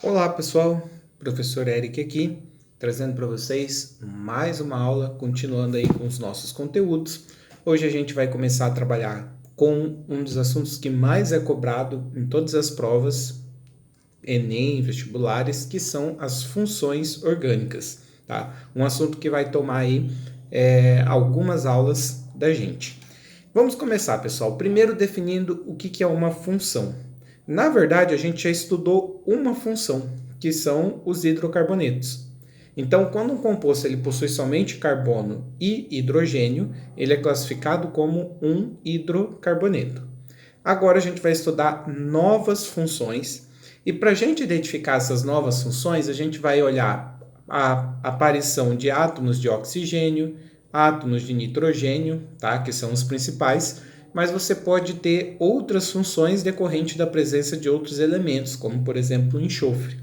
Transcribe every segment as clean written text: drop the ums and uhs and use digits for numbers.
Olá pessoal, professor Eric aqui, trazendo para vocês mais uma aula, continuando aí com os nossos conteúdos. Hoje a gente vai começar a trabalhar com um dos assuntos que mais é cobrado em todas as provas, Enem, vestibulares, que são as funções orgânicas, tá? Um assunto que vai tomar aí algumas aulas da gente. Vamos começar, pessoal. Primeiro definindo o que é uma função. Na verdade, a gente já estudou uma função, que são os hidrocarbonetos. Então, quando um composto ele possui somente carbono e hidrogênio, ele é classificado como um hidrocarboneto. Agora a gente vai estudar novas funções e para a gente identificar essas novas funções, a gente vai olhar a aparição de átomos de oxigênio, átomos de nitrogênio, tá? Que são os principais, mas você pode ter outras funções decorrentes da presença de outros elementos, como por exemplo o enxofre.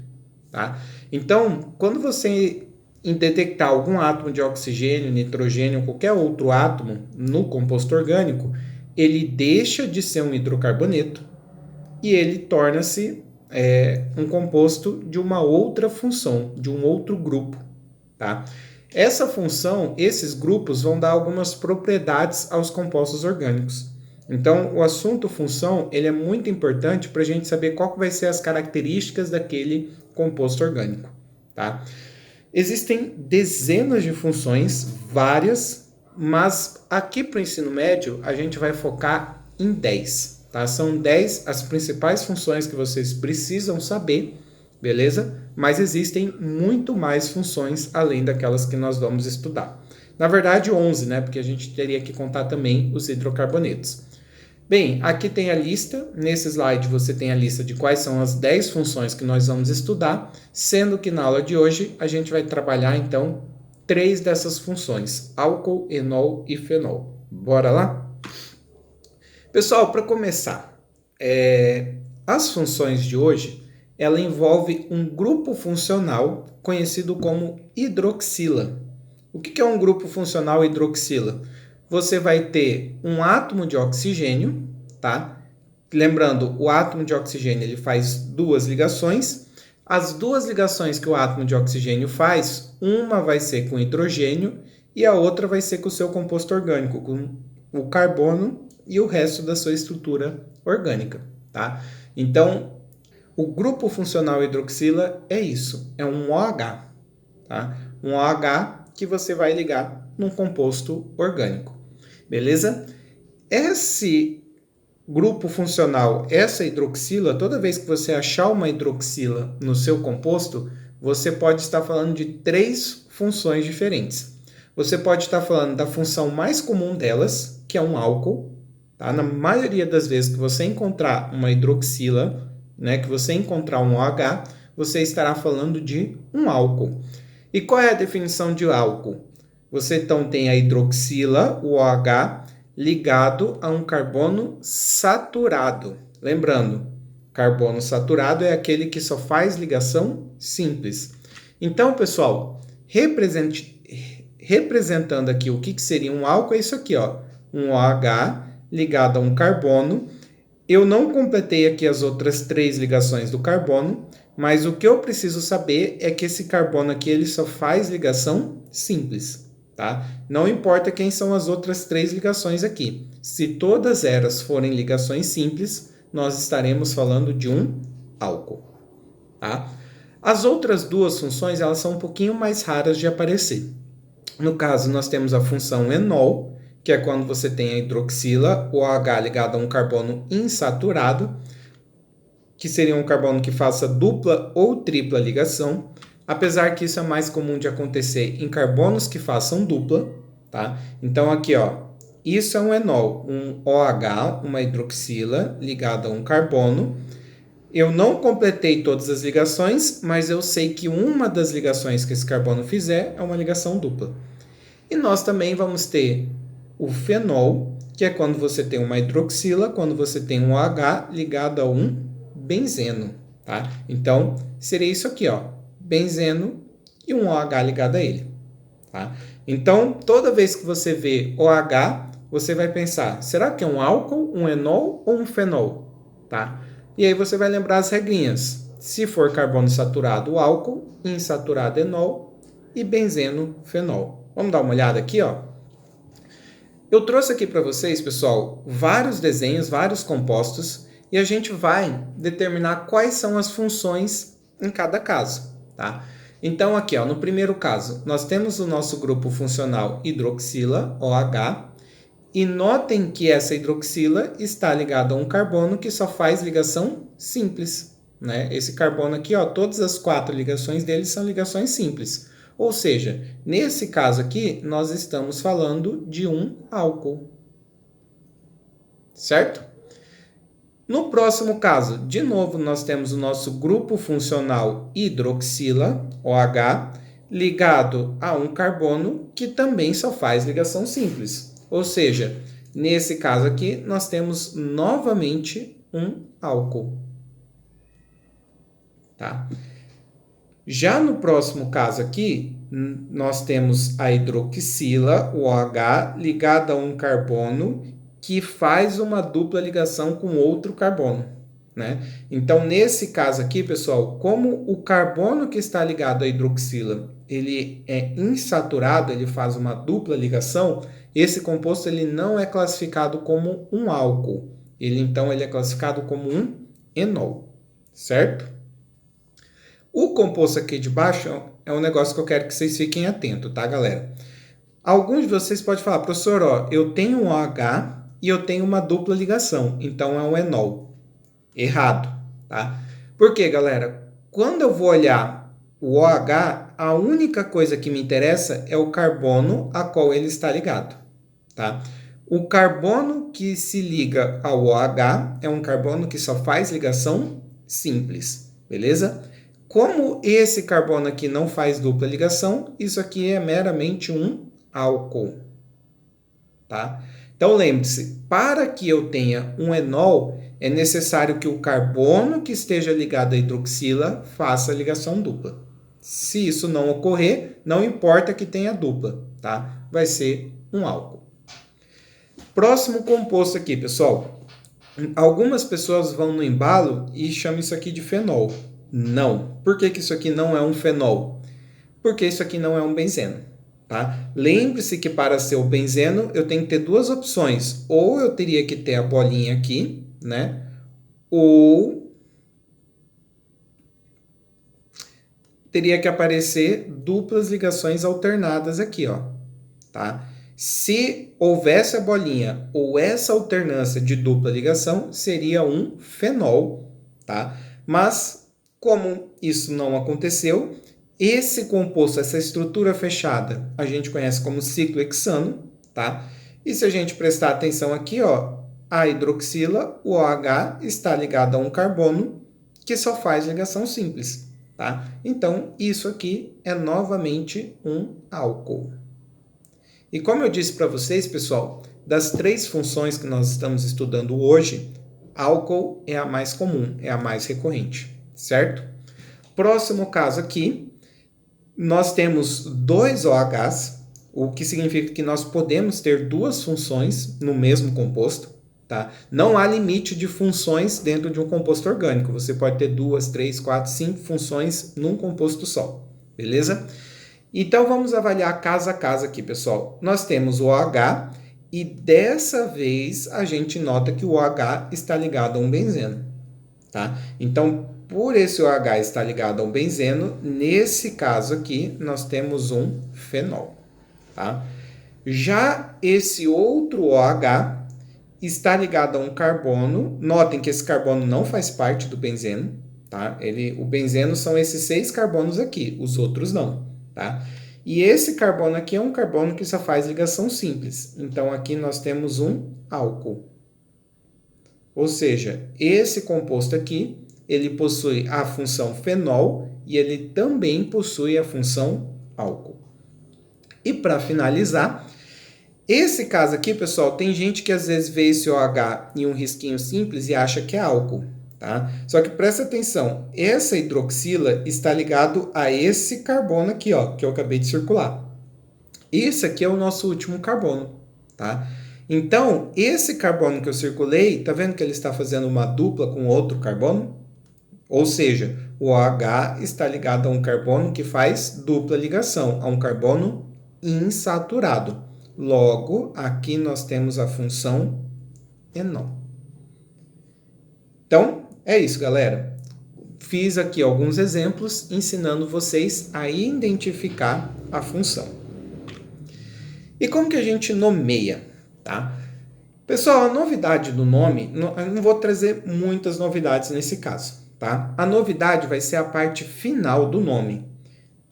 Tá? Então, quando você detectar algum átomo de oxigênio, nitrogênio, qualquer outro átomo no composto orgânico, ele deixa de ser um hidrocarboneto e ele torna-se um composto de uma outra função, de um outro grupo. Tá? Essa função, esses grupos vão dar algumas propriedades aos compostos orgânicos. Então, o assunto função ele é muito importante para a gente saber qual que vai ser as características daquele composto orgânico. Tá? Existem dezenas de funções, várias, mas aqui para o ensino médio a gente vai focar em 10. Tá? São 10 as principais funções que vocês precisam saber, beleza? Mas existem muito mais funções além daquelas que nós vamos estudar. Na verdade, 11, né? Porque a gente teria que contar também os hidrocarbonetos. Bem, aqui tem a lista. Nesse slide você tem a lista de quais são as 10 funções que nós vamos estudar, sendo que na aula de hoje a gente vai trabalhar então 3 dessas funções: álcool, enol e fenol. Bora lá? Pessoal, para começar, as funções de hoje ela envolve um grupo funcional conhecido como hidroxila. O que é um grupo funcional hidroxila? Você vai ter um átomo de oxigênio, tá? Lembrando, o átomo de oxigênio ele faz duas ligações. As duas ligações que o átomo de oxigênio faz, uma vai ser com hidrogênio e a outra vai ser com o seu composto orgânico, com o carbono e o resto da sua estrutura orgânica, tá? Então, o grupo funcional hidroxila é isso, é um OH, tá? Um OH que você vai ligar num composto orgânico, beleza? Esse grupo funcional, essa hidroxila, toda vez que você achar uma hidroxila no seu composto, você pode estar falando de 3 funções diferentes. Você pode estar falando da função mais comum delas, que é um álcool. Tá? Na maioria das vezes que você encontrar uma hidroxila, né, que você encontrar um OH, você estará falando de um álcool. E qual é a definição de álcool? Você então tem a hidroxila, o OH, ligado a um carbono saturado. Lembrando, carbono saturado é aquele que só faz ligação simples. Então, pessoal, representando aqui o que seria um álcool, é isso aqui, ó, um OH ligado a um carbono. Eu não completei aqui as outras 3 ligações do carbono, mas o que eu preciso saber é que esse carbono aqui ele só faz ligação simples. Tá? Não importa quem são as outras 3 ligações aqui. Se todas elas forem ligações simples, nós estaremos falando de um álcool. Tá? As outras 2 funções elas são um pouquinho mais raras de aparecer. No caso, nós temos a função enol, que é quando você tem a hidroxila, o OH ligado a um carbono insaturado, que seria um carbono que faça dupla ou tripla ligação, apesar que isso é mais comum de acontecer em carbonos que façam dupla, tá? Então aqui, ó, isso é um enol, um OH, uma hidroxila ligada a um carbono. Eu não completei todas as ligações, mas eu sei que uma das ligações que esse carbono fizer é uma ligação dupla. E nós também vamos ter o fenol, que é quando você tem uma hidroxila, quando você tem um OH ligado a um benzeno, tá? Então, seria isso aqui, ó, benzeno e um OH ligado a ele, tá? Então, toda vez que você vê OH, você vai pensar, será que é um álcool, um enol ou um fenol, tá? E aí você vai lembrar as regrinhas. Se for carbono saturado, álcool, insaturado, enol e benzeno, fenol. Vamos dar uma olhada aqui, ó. Eu trouxe aqui para vocês, pessoal, vários desenhos, vários compostos, e a gente vai determinar quais são as funções em cada caso, tá? Então, aqui, ó, no primeiro caso, nós temos o nosso grupo funcional hidroxila, OH, e notem que essa hidroxila está ligada a um carbono que só faz ligação simples, né? Esse carbono aqui, ó, todas as 4 ligações dele são ligações simples. Ou seja, nesse caso aqui, nós estamos falando de um álcool. Certo? No próximo caso, de novo, nós temos o nosso grupo funcional hidroxila, OH, ligado a um carbono que também só faz ligação simples. Ou seja, nesse caso aqui, nós temos novamente um álcool. Tá? Já no próximo caso aqui, nós temos a hidroxila, o OH, ligada a um carbono que faz uma dupla ligação com outro carbono, né? Então, nesse caso aqui, pessoal, como o carbono que está ligado à hidroxila, ele é insaturado, ele faz uma dupla ligação, esse composto ele não é classificado como um álcool. Então, ele é classificado como um enol, certo? O composto aqui de baixo é um negócio que eu quero que vocês fiquem atentos, tá, galera? Alguns de vocês podem falar, professor, ó, eu tenho um OH e eu tenho uma dupla ligação, então é um enol. Errado, tá? Por quê, galera? Quando eu vou olhar o OH, a única coisa que me interessa é o carbono a qual ele está ligado, tá? O carbono que se liga ao OH é um carbono que só faz ligação simples, beleza? Como esse carbono aqui não faz dupla ligação, isso aqui é meramente um álcool, tá? Então, lembre-se, para que eu tenha um enol, é necessário que o carbono que esteja ligado à hidroxila faça ligação dupla. Se isso não ocorrer, não importa que tenha dupla, tá? Vai ser um álcool. Próximo composto aqui, pessoal. Algumas pessoas vão no embalo e chamam isso aqui de fenol. Não. Por que isso aqui não é um fenol? Porque isso aqui não é um benzeno. Tá? Lembre-se que para ser o benzeno eu tenho que ter duas opções. Ou eu teria que ter a bolinha aqui, né? Ou teria que aparecer duplas ligações alternadas aqui, ó. Tá? Se houvesse a bolinha ou essa alternância de dupla ligação, seria um fenol, tá? Mas como isso não aconteceu, esse composto, essa estrutura fechada, a gente conhece como ciclo hexano, tá? E se a gente prestar atenção aqui, ó, a hidroxila, o OH, está ligado a um carbono que só faz ligação simples, tá? Então, isso aqui é novamente um álcool. E como eu disse para vocês, pessoal, das 3 funções que nós estamos estudando hoje, álcool é a mais comum, é a mais recorrente, certo? Próximo caso aqui, nós temos 2 OHs, o que significa que nós podemos ter 2 funções no mesmo composto, tá? Não há limite de funções dentro de um composto orgânico, você pode ter 2, 3, 4, 5 funções num composto só, beleza? Então, vamos avaliar caso a caso aqui, pessoal. Nós temos o OH e dessa vez a gente nota que o OH está ligado a um benzeno, tá? Então, por esse OH estar ligado a um benzeno, nesse caso aqui, nós temos um fenol, tá? Já esse outro OH está ligado a um carbono. Notem que esse carbono não faz parte do benzeno, tá? O benzeno são esses 6 carbonos aqui, os outros não. Tá? E esse carbono aqui é um carbono que só faz ligação simples. Então, aqui nós temos um álcool. Ou seja, esse composto aqui, ele possui a função fenol e ele também possui a função álcool. E para finalizar, esse caso aqui, pessoal, tem gente que às vezes vê esse OH em um risquinho simples e acha que é álcool. Tá? Só que presta atenção, essa hidroxila está ligado a esse carbono aqui, ó, que eu acabei de circular. Esse aqui é o nosso último carbono, tá? Então, esse carbono que eu circulei, tá vendo que ele está fazendo uma dupla com outro carbono? Ou seja, O OH está ligado a um carbono que faz dupla ligação, a um carbono insaturado. Logo, aqui nós temos a função enol. Então, é isso, galera. Fiz aqui alguns exemplos ensinando vocês a identificar a função. E como que a gente nomeia, tá? Pessoal, a novidade do nome, eu não vou trazer muitas novidades nesse caso, tá? A novidade vai ser a parte final do nome.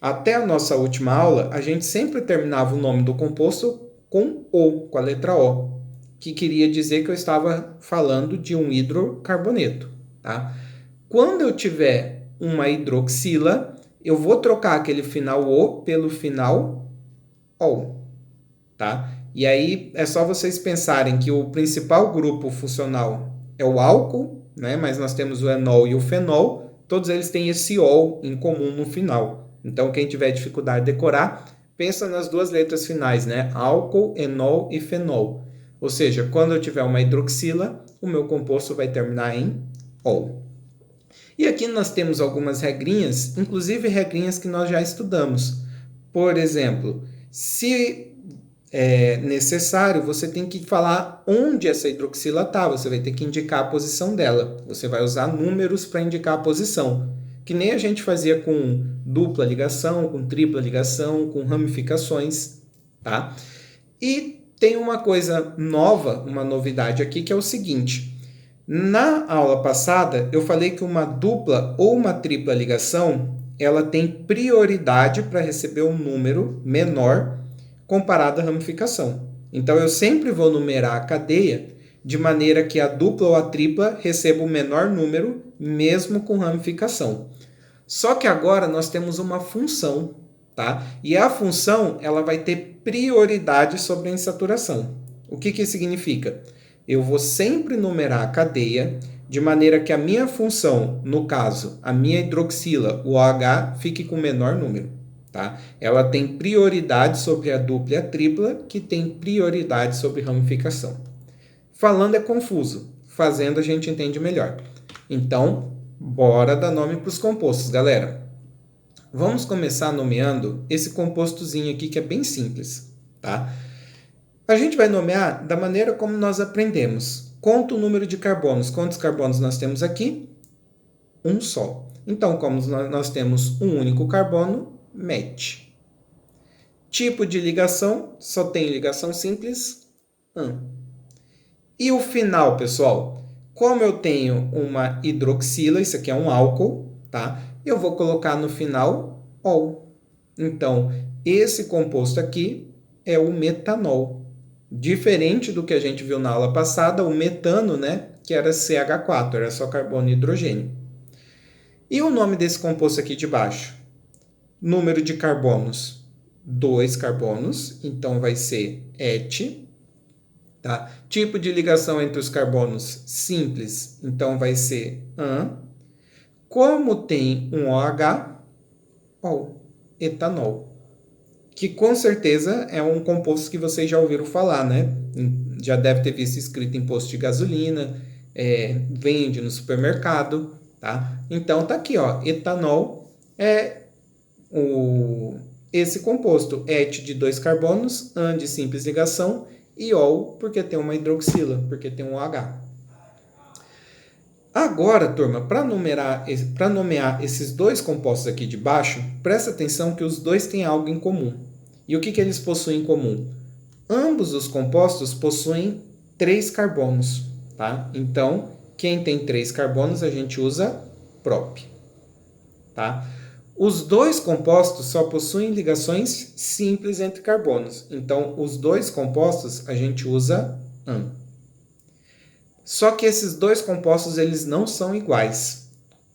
Até a nossa última aula, a gente sempre terminava o nome do composto com O, com a letra O, que queria dizer que eu estava falando de um hidrocarboneto, tá? Quando eu tiver uma hidroxila, eu vou trocar aquele final O pelo final OL, tá? E aí é só vocês pensarem que o principal grupo funcional é o álcool, né? Mas nós temos o enol e o fenol, todos eles têm esse OL em comum no final. Então, quem tiver dificuldade de decorar, pensa nas duas letras finais, né? Álcool, enol e fenol. Ou seja, quando eu tiver uma hidroxila, o meu composto vai terminar em OL. E aqui nós temos algumas regrinhas, inclusive regrinhas que nós já estudamos. Por exemplo, se é necessário, você tem que falar onde essa hidroxila está, você vai ter que indicar a posição dela. Você vai usar números para indicar a posição, que nem a gente fazia com dupla ligação, com tripla ligação, com ramificações, tá? E tem uma coisa nova, uma novidade aqui, que é o seguinte: na aula passada, eu falei que uma dupla ou uma tripla ligação, ela tem prioridade para receber um número menor comparado à ramificação. Então, eu sempre vou numerar a cadeia de maneira que a dupla ou a tripla receba o menor número, mesmo com ramificação. Só que agora nós temos uma função, tá? E a função, ela vai ter prioridade sobre a insaturação. O que isso significa? Eu vou sempre numerar a cadeia de maneira que a minha função, no caso, a minha hidroxila, o OH, fique com o menor número, tá? Ela tem prioridade sobre a dupla e a tripla, que tem prioridade sobre ramificação. Falando é confuso, fazendo a gente entende melhor. Então, bora dar nome para os compostos, galera. Vamos começar nomeando esse compostozinho aqui que é bem simples, tá? A gente vai nomear da maneira como nós aprendemos. Conta o número de carbonos. Quantos carbonos nós temos aqui? Um só. Então, como nós temos um único carbono, mete. Tipo de ligação, só tem ligação simples, an. E o final, pessoal? Como eu tenho uma hidroxila, isso aqui é um álcool, tá? Eu vou colocar no final ol. Então, esse composto aqui é o metanol. Diferente do que a gente viu na aula passada, o metano, né, que era CH4, era só carbono e hidrogênio. E o nome desse composto aqui de baixo? Número de carbonos, 2 carbonos, então vai ser et. Tá? Tipo de ligação entre os carbonos, simples, então vai ser an. Como tem um OH, ol, etanol. Que com certeza é um composto que vocês já ouviram falar, né? Já deve ter visto escrito em posto de gasolina, vende no supermercado, tá? Então tá aqui, ó, etanol é esse composto, et de 2 carbonos, an de simples ligação e ol porque tem uma hidroxila, porque tem um OH. Agora, turma, para nomear esses dois compostos aqui de baixo, presta atenção que os dois têm algo em comum. E o que eles possuem em comum? Ambos os compostos possuem 3 carbonos, tá? Então, quem tem 3 carbonos, a gente usa prop, tá? Os dois compostos só possuem ligações simples entre carbonos. Então, os dois compostos, a gente usa an. Só que esses dois compostos, eles não são iguais.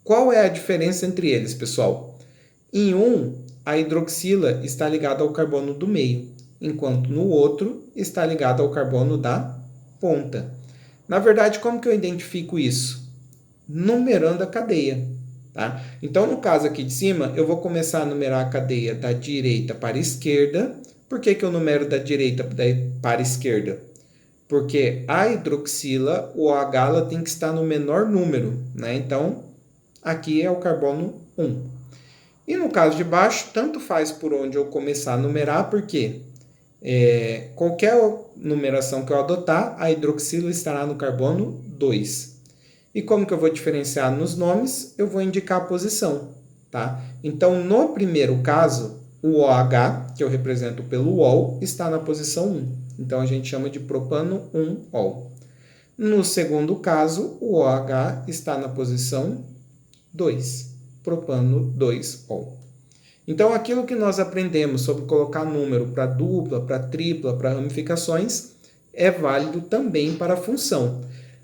Qual é a diferença entre eles, pessoal? Em um, a hidroxila está ligada ao carbono do meio, enquanto no outro está ligada ao carbono da ponta. Na verdade, como que eu identifico isso? Numerando a cadeia. Tá? Então, no caso aqui de cima, eu vou começar a numerar a cadeia da direita para a esquerda. Por que eu numero da direita para a esquerda? Porque a hidroxila, o OH, ela tem que estar no menor número, né? Então, aqui é o carbono 1. E no caso de baixo, tanto faz por onde eu começar a numerar, porque qualquer numeração que eu adotar, a hidroxila estará no carbono 2. E como que eu vou diferenciar nos nomes? Eu vou indicar a posição, tá? Então, no primeiro caso, o OH, que eu represento pelo ol, está na posição 1. Então, a gente chama de propano 1-ol. No segundo caso, o OH está na posição 2, propano 2-ol. Então, aquilo que nós aprendemos sobre colocar número para dupla, para tripla, para ramificações, é válido também para a função.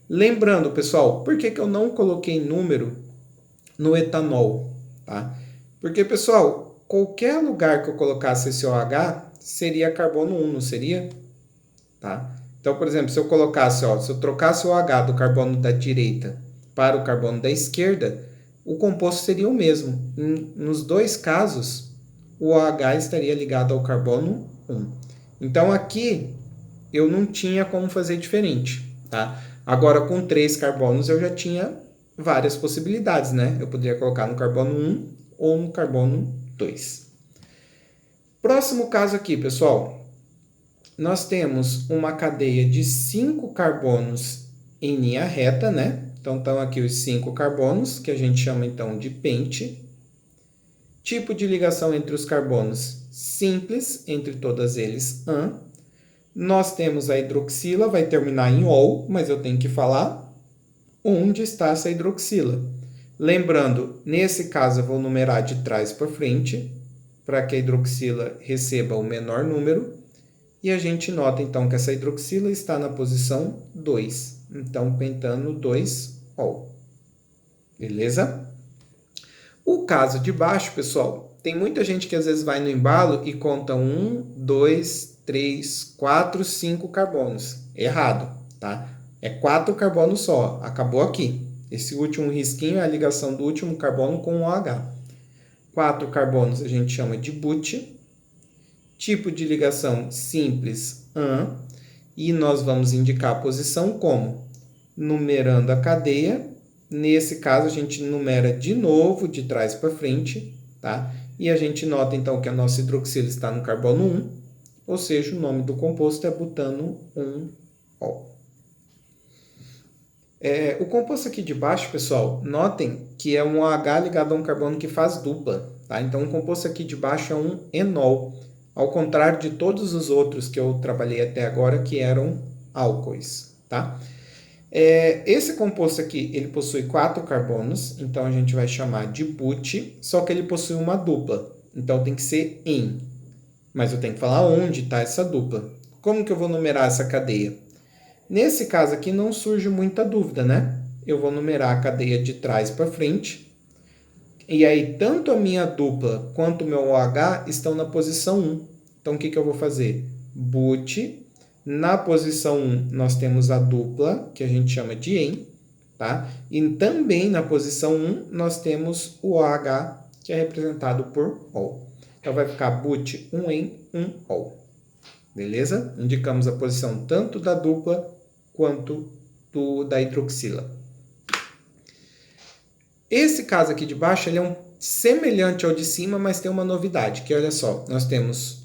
Lembrando, pessoal, por que eu não coloquei número no etanol? Tá? Porque, pessoal, qualquer lugar que eu colocasse esse OH seria carbono 1, não seria? Tá? Então, por exemplo, se eu colocasse, se eu trocasse o OH do carbono da direita para o carbono da esquerda, o composto seria o mesmo. Nos dois casos, o OH estaria ligado ao carbono 1. Então, aqui eu não tinha como fazer diferente, tá? Agora, com 3 carbonos, eu já tinha várias possibilidades, né? Eu poderia colocar no carbono 1 ou no carbono 2. Próximo caso aqui, pessoal. Nós temos uma cadeia de 5 carbonos em linha reta, né? Então, estão aqui os 5 carbonos, que a gente chama então de pente. Tipo de ligação entre os carbonos simples, entre todas eles, an. Nós temos a hidroxila, vai terminar em ol, mas eu tenho que falar onde está essa hidroxila. Lembrando, nesse caso eu vou numerar de trás para frente, para que a hidroxila receba o menor número. E a gente nota então que essa hidroxila está na posição 2. Então, pentano 2-ol. Beleza? O caso de baixo, pessoal, tem muita gente que às vezes vai no embalo e conta 1, 2, 3, 4, 5 carbonos. Errado, tá? É 4 carbonos só. Acabou aqui. Esse último risquinho é a ligação do último carbono com o OH. 4 carbonos a gente chama de bute. Tipo de ligação simples, an. E nós vamos indicar a posição como? Numerando a cadeia. Nesse caso, a gente numera de novo, de trás para frente, tá? E a gente nota, então, que a nossa hidroxila está no carbono 1, ou seja, o nome do composto é butano 1-ol. O composto aqui de baixo, pessoal, notem que é um OH ligado a um carbono que faz dupla, tá? Então, o composto aqui de baixo é um enol, ao contrário de todos os outros que eu trabalhei até agora, que eram álcoois, tá? Esse composto aqui, ele possui 4 carbonos, então a gente vai chamar de bute, só que ele possui uma dupla, então tem que ser em. Mas eu tenho que falar onde está essa dupla. Como que eu vou numerar essa cadeia? Nesse caso aqui não surge muita dúvida, né? Eu vou numerar a cadeia de trás para frente, e aí tanto a minha dupla quanto o meu OH estão na posição 1. Então o que eu vou fazer? Bute. Na posição 1, nós temos a dupla, que a gente chama de en, tá? E também na posição 1, nós temos o OH, que é representado por ol. Então, vai ficar bute 1-en, 1-ol. Beleza? Indicamos a posição tanto da dupla quanto da hidroxila. Esse caso aqui de baixo, ele é semelhante ao de cima, mas tem uma novidade, que olha só, nós temos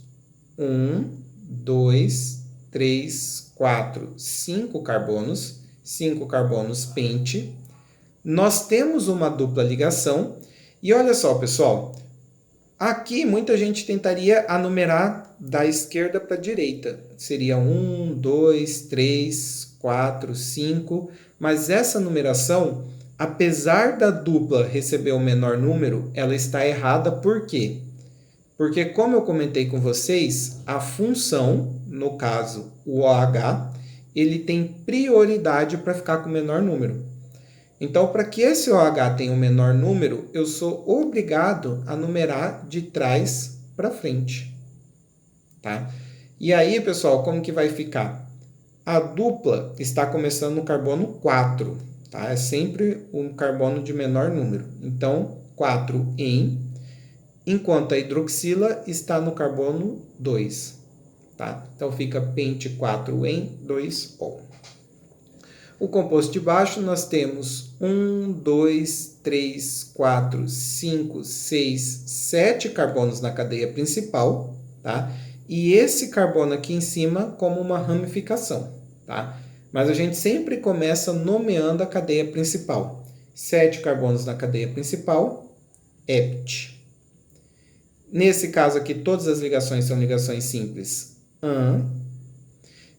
1, 2, 3, 4, 5 carbonos, 5 carbonos pente. Nós temos uma dupla ligação. E olha só, pessoal, aqui muita gente tentaria numerar da esquerda para a direita. Seria 1, 2, 3, 4, 5. Mas essa numeração, apesar da dupla receber o menor número, ela está errada. Por quê? Porque, como eu comentei com vocês, a função, no caso o OH, ele tem prioridade para ficar com o menor número. Então, para que esse OH tenha o menor número, eu sou obrigado a numerar de trás para frente. Tá? E aí, pessoal, como que vai ficar? A dupla está começando no carbono 4. Tá? É sempre um carbono de menor número. Então, 4 em... enquanto a hidroxila está no carbono 2. Tá? Então, fica pente 4 em 2-ol. O composto de baixo nós temos 1, 2, 3, 4, 5, 6, 7 carbonos na cadeia principal, tá? E esse carbono aqui em cima como uma ramificação, tá? Mas a gente sempre começa nomeando a cadeia principal. 7 carbonos na cadeia principal, hept. Nesse caso aqui, todas as ligações são ligações simples.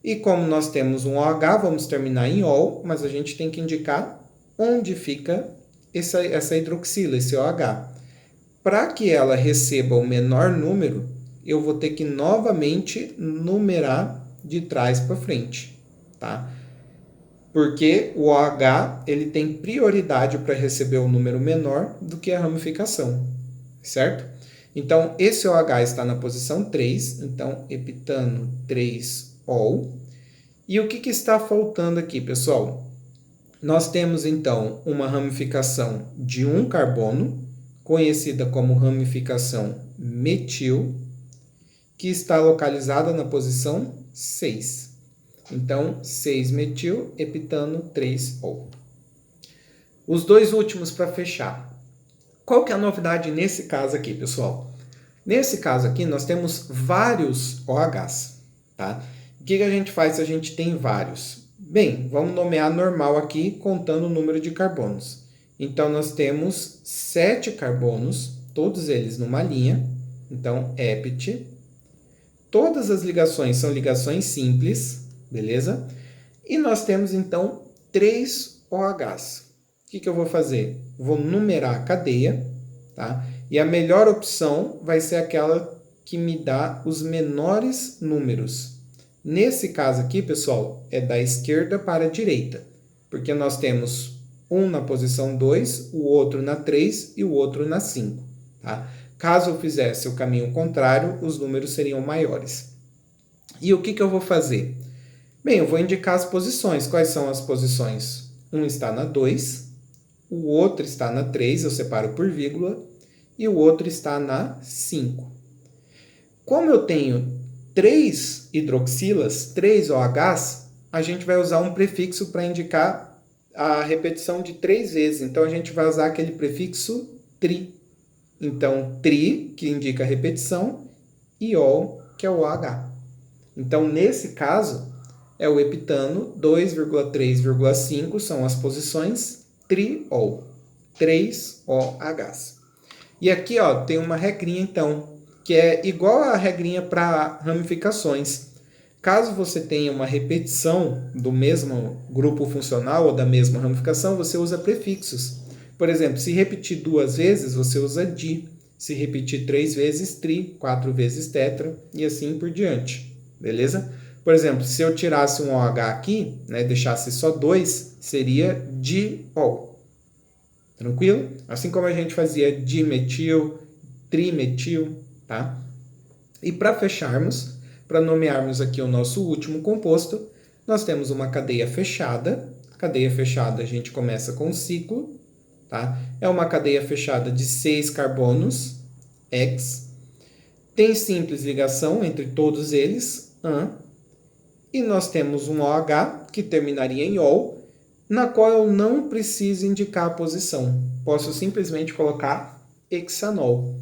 E como nós temos um OH, vamos terminar em ol, mas a gente tem que indicar onde fica essa hidroxila, esse OH. Para que ela receba o menor número, eu vou ter que novamente numerar de trás para frente, tá? Porque o OH ele tem prioridade para receber o número menor do que a ramificação, certo? Então, esse OH está na posição 3, então heptano 3-ol. E o que está faltando aqui, pessoal? Nós temos, então, uma ramificação de um carbono, conhecida como ramificação metil, que está localizada na posição 6. Então, 6-metil, heptano 3-ol. Os dois últimos para fechar. Qual que é a novidade nesse caso aqui, pessoal? Nesse caso aqui, nós temos vários OHs, tá? O que a gente faz se a gente tem vários? Bem, vamos nomear normal aqui, contando o número de carbonos. Então, nós temos 7 carbonos, todos eles numa linha. Então, hept. Todas as ligações são ligações simples, beleza? E nós temos, então, 3 OHs. O que eu vou fazer? Vou numerar a cadeia, tá? E a melhor opção vai ser aquela que me dá os menores números. Nesse caso aqui, pessoal, é da esquerda para a direita, porque nós temos um na posição 2, o outro na 3 e o outro na 5, tá? Caso eu fizesse o caminho contrário, os números seriam maiores. E o que eu vou fazer? Bem, eu vou indicar as posições. Quais são as posições? Um está na 2, o outro está na 3, eu separo por vírgula, e o outro está na 5. Como eu tenho 3 hidroxilas, 3 OHs, a gente vai usar um prefixo para indicar a repetição de 3 vezes. Então, a gente vai usar aquele prefixo tri. Então, tri, que indica a repetição, e ol, que é o OH. Então, nesse caso, é o heptano 2,3,5 são as posições tri-ol, 3 OHs. E aqui, ó, tem uma regrinha, então, que é igual a regrinha para ramificações. Caso você tenha uma repetição do mesmo grupo funcional ou da mesma ramificação, você usa prefixos. Por exemplo, se repetir 2 vezes, você usa di. Se repetir 3 vezes, tri. 4 vezes, tetra. E assim por diante. Beleza? Por exemplo, se eu tirasse um OH aqui, né, deixasse só 2, seria diol. Tranquilo? Assim como a gente fazia dimetil, trimetil, tá? E para fecharmos, para nomearmos aqui o nosso último composto, nós temos uma cadeia fechada. Cadeia fechada a gente começa com um ciclo, tá? É uma cadeia fechada de 6 carbonos, X. Tem simples ligação entre todos eles, AN. E nós temos um OH, que terminaria em ol, na qual eu não preciso indicar a posição. Posso simplesmente colocar hexanol.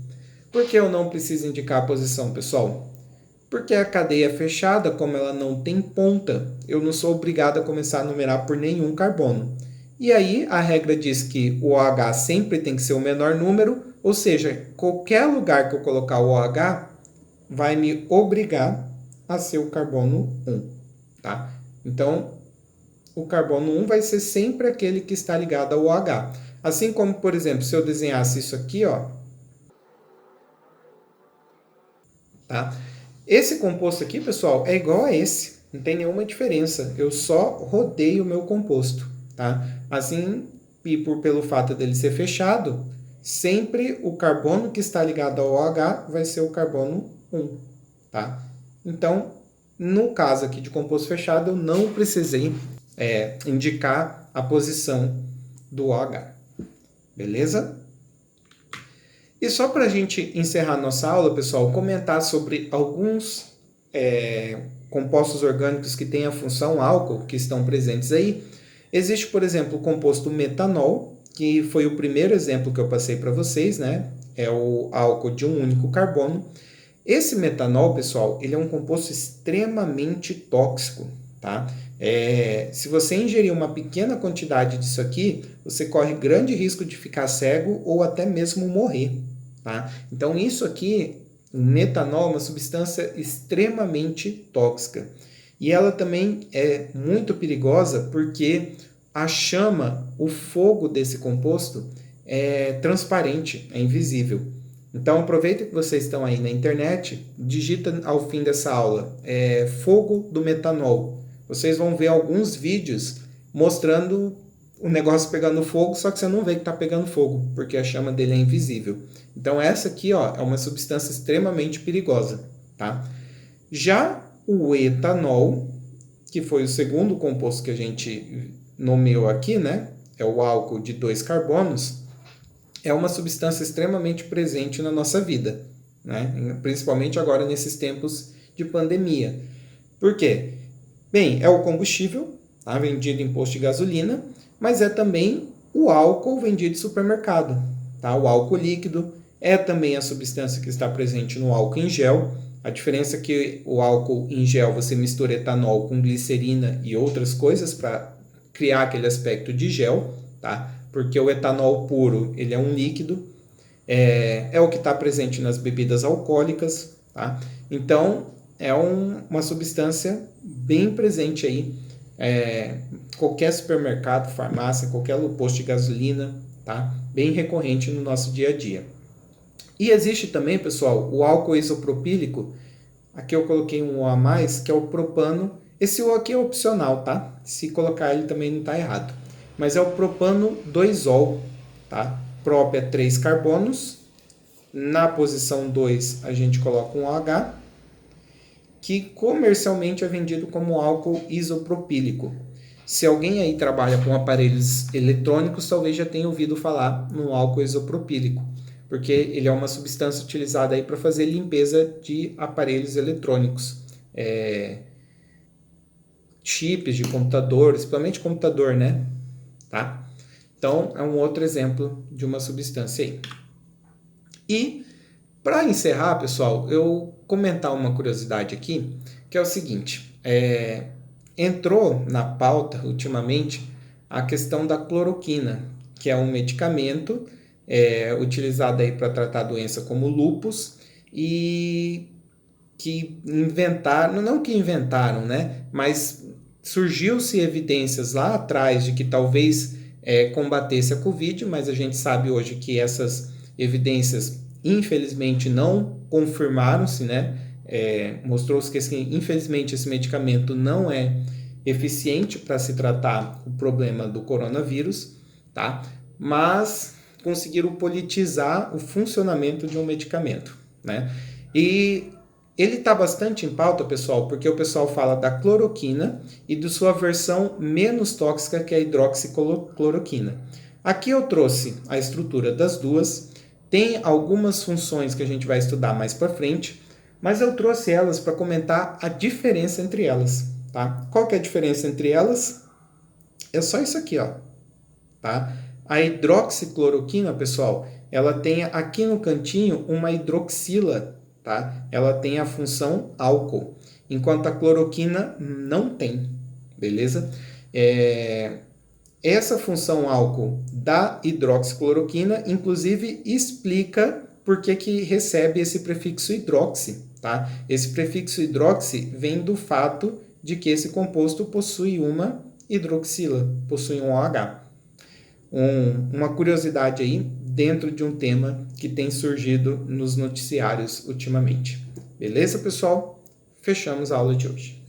Por que eu não preciso indicar a posição, pessoal? Porque a cadeia fechada, como ela não tem ponta, eu não sou obrigado a começar a numerar por nenhum carbono. E aí a regra diz que o OH sempre tem que ser o menor número, ou seja, qualquer lugar que eu colocar o OH vai me obrigar a ser o carbono 1. Tá? Então, o carbono 1 vai ser sempre aquele que está ligado ao OH. Assim como, por exemplo, se eu desenhasse isso aqui, ó, tá? Esse composto aqui, pessoal, é igual a esse. Não tem nenhuma diferença. Eu só rodeio o meu composto, tá? Assim, e pelo fato dele ser fechado, sempre o carbono que está ligado ao OH vai ser o carbono 1, tá? Então, no caso aqui de composto fechado, eu não precisei indicar a posição do OH. Beleza? E só para a gente encerrar nossa aula, pessoal, comentar sobre alguns compostos orgânicos que têm a função álcool, que estão presentes aí. Existe, por exemplo, o composto metanol, que foi o primeiro exemplo que eu passei para vocês, né? É o álcool de um único carbono. Esse metanol, pessoal, ele é um composto extremamente tóxico, tá? Se você ingerir uma pequena quantidade disso aqui, você corre grande risco de ficar cego ou até mesmo morrer, tá? Então, isso aqui, o metanol, é uma substância extremamente tóxica. E ela também é muito perigosa porque a chama, o fogo desse composto é transparente, é invisível. Então aproveita que vocês estão aí na internet, digita ao fim dessa aula, fogo do metanol. Vocês vão ver alguns vídeos mostrando o negócio pegando fogo, só que você não vê que está pegando fogo, porque a chama dele é invisível. Então essa aqui, ó, é uma substância extremamente perigosa, tá? Já o etanol, que foi o segundo composto que a gente nomeou aqui, né? É o álcool de 2 carbonos, é uma substância extremamente presente na nossa vida, né? Principalmente agora nesses tempos de pandemia. Por quê? Bem, é o combustível, tá? Vendido em posto de gasolina, mas é também o álcool vendido em supermercado, tá? O álcool líquido é também a substância que está presente no álcool em gel. A diferença é que o álcool em gel você mistura etanol com glicerina e outras coisas para criar aquele aspecto de gel, tá? Porque o etanol puro ele é um líquido, é o que está presente nas bebidas alcoólicas, tá? Então é uma substância bem presente aí, qualquer supermercado, farmácia, qualquer posto de gasolina, tá? Bem recorrente no nosso dia a dia. E existe também, pessoal, o álcool isopropílico. Aqui eu coloquei um O a mais, que é o propano. Esse O aqui é opcional, tá? Se colocar ele também não está errado. Mas é o propano 2-ol, tá? Prop é 3 carbonos. Na posição 2 a gente coloca um OH, que comercialmente é vendido como álcool isopropílico. Se alguém aí trabalha com aparelhos eletrônicos, talvez já tenha ouvido falar no álcool isopropílico, porque ele é uma substância utilizada aí para fazer limpeza de aparelhos eletrônicos, chips de computador, principalmente computador, né? Tá? Então, é um outro exemplo de uma substância aí. E, para encerrar, pessoal, eu comentar uma curiosidade aqui, que é o seguinte, entrou na pauta, ultimamente, a questão da cloroquina, que é um medicamento utilizado aí para tratar doença como lúpus, e que inventaram, não que inventaram, né, mas surgiu-se evidências lá atrás de que talvez combatesse a Covid, mas a gente sabe hoje que essas evidências, infelizmente, não confirmaram-se, né? Mostrou-se que, infelizmente, esse medicamento não é eficiente para se tratar o problema do coronavírus, tá? Mas conseguiram politizar o funcionamento de um medicamento, né? E ele está bastante em pauta, pessoal, porque o pessoal fala da cloroquina e de sua versão menos tóxica, que é a hidroxicloroquina. Aqui eu trouxe a estrutura das duas, tem algumas funções que a gente vai estudar mais para frente, mas eu trouxe elas para comentar a diferença entre elas, tá? Qual que é a diferença entre elas? É só isso aqui, ó, tá? A hidroxicloroquina, pessoal, ela tem aqui no cantinho uma hidroxila, tá? Ela tem a função álcool, enquanto a cloroquina não tem, beleza? Essa função álcool da hidroxicloroquina, inclusive, explica por que recebe esse prefixo hidroxi, tá? Esse prefixo hidroxi vem do fato de que esse composto possui uma hidroxila, possui um OH. Uma curiosidade aí dentro de um tema que tem surgido nos noticiários ultimamente. Beleza, pessoal? Fechamos a aula de hoje.